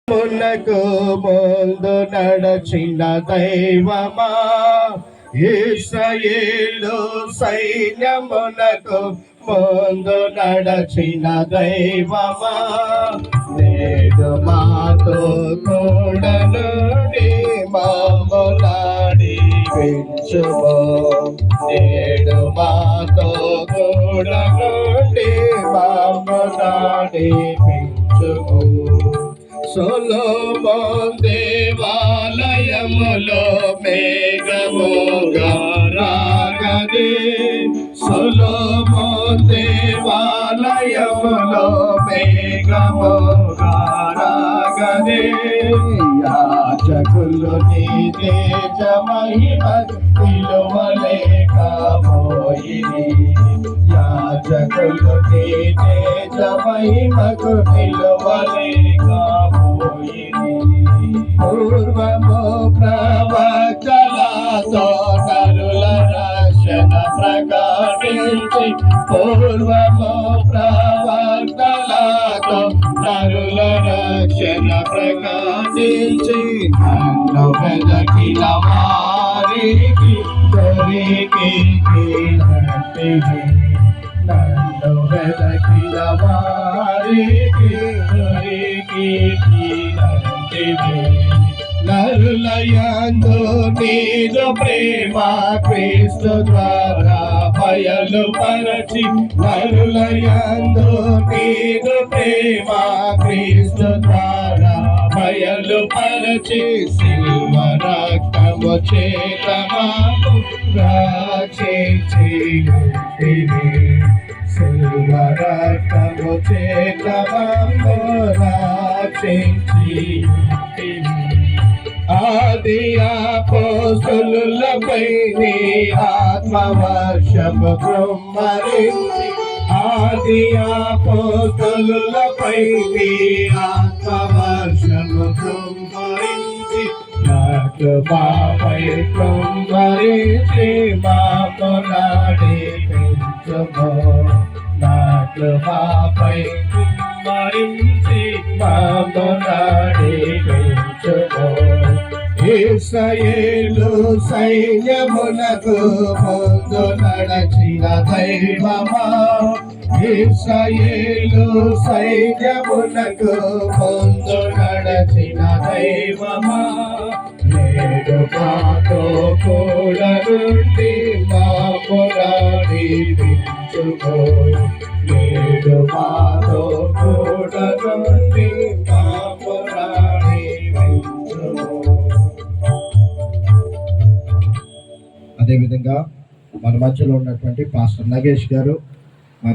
మునకు ముందు నడచిన దైవమా, ఇశ్రాయేలు సైన్యమునకు ముందు నడచిన దైవమా, నేడు మాతో కూడనుండి మమ్ములాడి పెంచుము. నేడు మాతో కూడనుండి మమ్ములాడి పెంచుము. సొలొమోను దేవాలయములో మేఘముగా రాగదే, సొలొమోను దేవాలయములో మేఘముగా రాగదే, యాజకులు నీ తేజ మహిమను నిలువలేకపోయిరి, యాజకులు నీ తేజ మహిమకు నిలువలేకపోయిరి. పూర్వము ప్రవక్తలతో నరుల రక్షణ ప్రకటించి, పూర్వము ప్రవక్తలతో నరుల రక్షణ ప్రకటించి, నన్ను వెదకిన వారికి దొరికినట్టిది, నన్ను వెదకిన వారికి దొరికినట్టిది. నరులయందు నీదు ప్రేమ క్రీస్తు ద్వారా బయలుపరచి, నరులయందు నీదు ప్రేమ క్రీస్తు ద్వారా బయలుపరచి, శిల్వ రక్తము చేత మాకు రక్షించితివి, శిల్వ రక్తము చేత మాకు రక్షించితివి. ఆది అపోస్తలులపై నీ ఆత్మవర్షము కుమ్మరించి, ఆది అపోస్తలులపై నీ ఆత్మవర్షము కుమ్మరించి, నాకు మాపై కుమ్మరించి మాకు నడిపించుము, నాకు మాపై కుమ్మరించి మాకు నడిపించుము. ఇశ్రాయేలు సైన్యమునకు ముందు నడచిన దైవమా, ఇశ్రాయేలు సైన్యమునకు ముందు నడచిన దైవమా, నేడు మాతో కూడనుండి మాకు నడిపించుము, నేడు మాతో కూడనుండి మాకు నడిపించుము. అదేవిధంగా మన మధ్యలో ఉన్నటువంటి పాస్టర్ నగేష్ గారు